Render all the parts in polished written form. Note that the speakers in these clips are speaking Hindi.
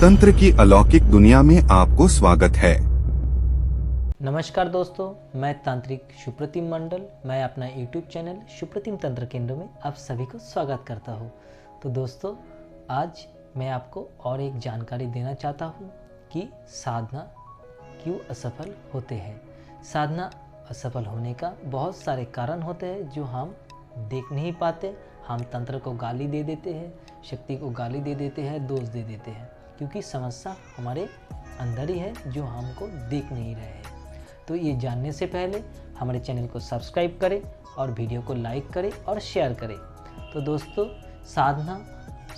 तंत्र की अलौकिक दुनिया में आपको स्वागत है। नमस्कार दोस्तों, मैं तांत्रिक सुप्रतिम मंडल। मैं अपना YouTube चैनल सुप्रतिम तंत्र केंद्र में आप सभी को स्वागत करता हूँ। तो दोस्तों, आज मैं आपको और एक जानकारी देना चाहता हूँ कि साधना क्यों असफल होते हैं। साधना असफल होने का बहुत सारे कारण होते हैं जो हम देख नहीं पाते। हम तंत्र को गाली दे देते हैं, शक्ति को गाली दे देते हैं, दोष दे देते हैं, क्योंकि समस्या हमारे अंदर ही है जो हमको देख नहीं रहे हैं। तो ये जानने से पहले हमारे चैनल को सब्सक्राइब करें और वीडियो को लाइक करें और शेयर करें। तो दोस्तों, साधना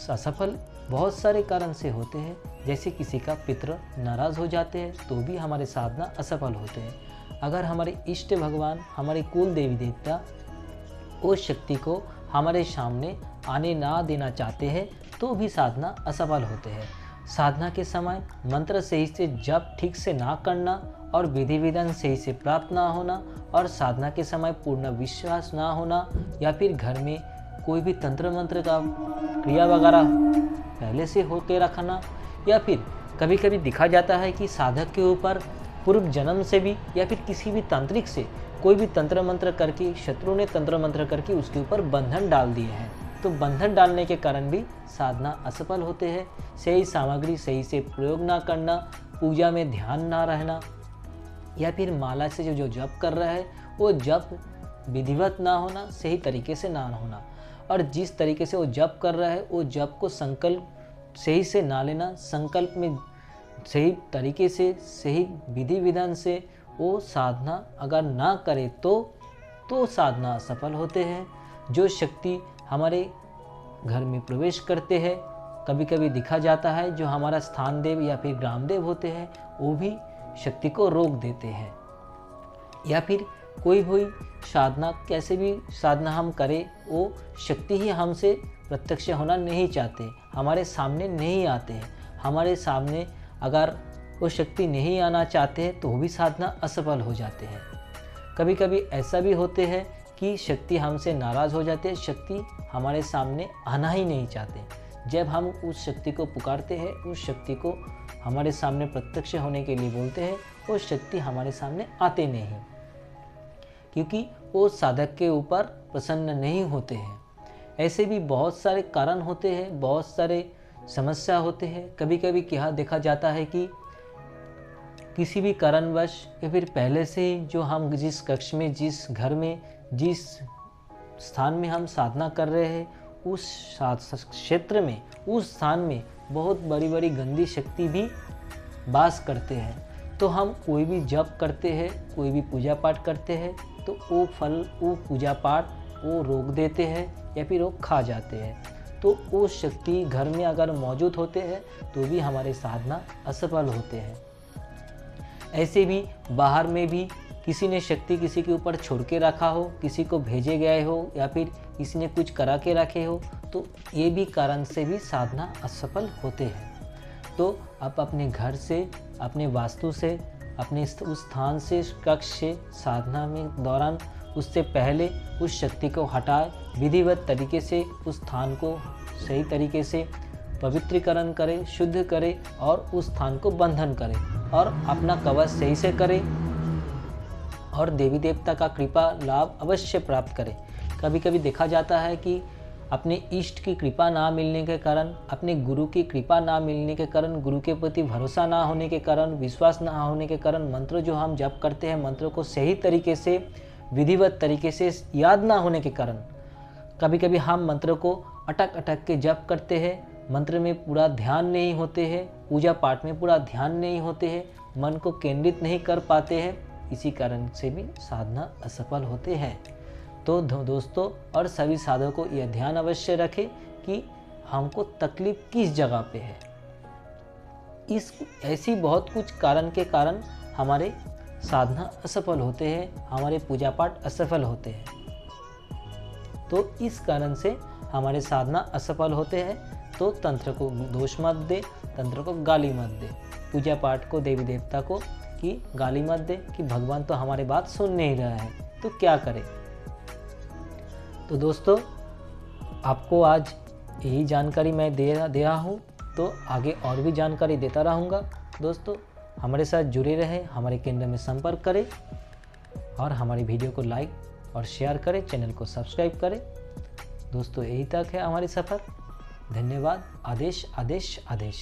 असफल बहुत सारे कारण से होते हैं। जैसे किसी का पितर नाराज़ हो जाते हैं तो भी हमारे साधना असफल होते हैं। अगर हमारे इष्ट भगवान, हमारे कुल देवी देवता उस शक्ति को हमारे सामने आने ना देना चाहते हैं तो भी साधना असफल होते हैं। साधना के समय मंत्र सही से जप ठीक से ना करना और विधि विधान सही से प्राप्त ना होना और साधना के समय पूर्ण विश्वास ना होना या फिर घर में कोई भी तंत्र मंत्र का क्रिया वगैरह पहले से होके रखना, या फिर कभी कभी दिखा जाता है कि साधक के ऊपर पूर्व जन्म से भी या फिर किसी भी तांत्रिक से कोई भी तंत्र मंत्र करके, शत्रु ने तंत्र मंत्र करके उसके ऊपर बंधन डाल दिए हैं। तो बंधन डालने के कारण भी साधना असफल होते हैं। सही सामग्री सही से प्रयोग ना करना, पूजा में ध्यान ना रहना, या फिर माला से जो जप कर रहा है वो जप विधिवत ना होना, सही तरीके से ना होना, और जिस तरीके से वो जप कर रहा है वो जप को संकल्प सही से ना लेना, संकल्प में सही तरीके से सही विधि विधान से वो साधना अगर ना करे तो साधना असफल होते हैं। जो शक्ति हमारे घर में प्रवेश करते हैं, कभी कभी दिखा जाता है जो हमारा स्थान देव या फिर ग्राम देव होते हैं वो भी शक्ति को रोक देते हैं। या फिर कोई भी साधना, कैसे भी साधना हम करें, वो शक्ति ही हमसे प्रत्यक्ष होना नहीं चाहते, हमारे सामने नहीं आते हैं। हमारे सामने अगर वो शक्ति नहीं आना चाहते हैं तो वो भी साधना असफल हो जाते हैं। कभी कभी ऐसा भी होते हैं कि शक्ति हमसे नाराज़ हो जाती है, शक्ति हमारे सामने आना ही नहीं चाहते। जब हम उस शक्ति को पुकारते हैं, उस शक्ति को हमारे सामने प्रत्यक्ष होने के लिए बोलते हैं, वो शक्ति हमारे सामने आते नहीं, क्योंकि वो साधक के ऊपर प्रसन्न नहीं होते हैं। ऐसे भी बहुत सारे कारण होते हैं, बहुत सारे समस्या होते हैं। कभी कभी क्या देखा जाता है कि किसी भी कारणवश या फिर पहले से जो हम जिस कक्ष में, जिस घर में, जिस स्थान में हम साधना कर रहे हैं, उस क्षेत्र में, उस स्थान में बहुत बड़ी बड़ी गंदी शक्ति भी वास करते हैं। तो हम कोई भी जप करते हैं, कोई भी पूजा पाठ करते हैं तो वो फल, वो पूजा पाठ वो रोक देते हैं या फिर वो खा जाते हैं। तो वो शक्ति घर में अगर मौजूद होते हैं तो भी हमारे साधना असफल होते हैं। ऐसे भी बाहर में भी किसी ने शक्ति किसी के ऊपर छोड़ के रखा हो, किसी को भेजे गए हो या फिर किसी ने कुछ करा के रखे हो, तो ये भी कारण से भी साधना असफल होते हैं। तो आप अपने घर से, अपने वास्तु से, अपने उस स्थान से, कक्ष से साधना में दौरान उससे पहले उस शक्ति को हटाए, विधिवत तरीके से उस स्थान को सही तरीके से पवित्रीकरण करें, शुद्ध करें और उस स्थान को बंधन करें और अपना कवच सही से करें और देवी देवता का कृपा लाभ अवश्य प्राप्त करें। कभी कभी देखा जाता है कि अपने इष्ट की कृपा ना मिलने के कारण, अपने गुरु की कृपा ना मिलने के कारण, गुरु के प्रति भरोसा ना होने के कारण, विश्वास ना होने के कारण, मंत्र जो हम जप करते हैं, मंत्रों को सही तरीके से, विधिवत तरीके से याद ना होने के कारण कभी कभी हम मंत्र को अटक अटक के जप करते हैं, मंत्र में पूरा ध्यान नहीं होते हैं, पूजा पाठ में पूरा ध्यान नहीं होते हैं, मन को केंद्रित नहीं कर पाते हैं। इसी कारण से भी साधना असफल होते हैं। तो दोस्तों और सभी साधकों को यह ध्यान अवश्य रखें कि हमको तकलीफ किस जगह पे है। इस ऐसी बहुत कुछ कारण के कारण हमारे साधना असफल होते हैं, हमारे पूजा पाठ असफल होते हैं। तो इस कारण से हमारे साधना असफल होते हैं। तो तंत्र को दोष मत दे, तंत्र को गाली मत दे, पूजा पाठ को, देवी देवता को कि गाली मत दे कि भगवान तो हमारी बात सुन नहीं रहा है, तो क्या करें। तो दोस्तों, आपको आज यही जानकारी मैं दे रहा हूँ। तो आगे और भी जानकारी देता रहूँगा। दोस्तों हमारे साथ जुड़े रहें, हमारे केंद्र में संपर्क करें और हमारी वीडियो को लाइक और शेयर करें, चैनल को सब्सक्राइब करें। दोस्तों यही तक है हमारी सफ़र। धन्यवाद। आदेश आदेश आदेश।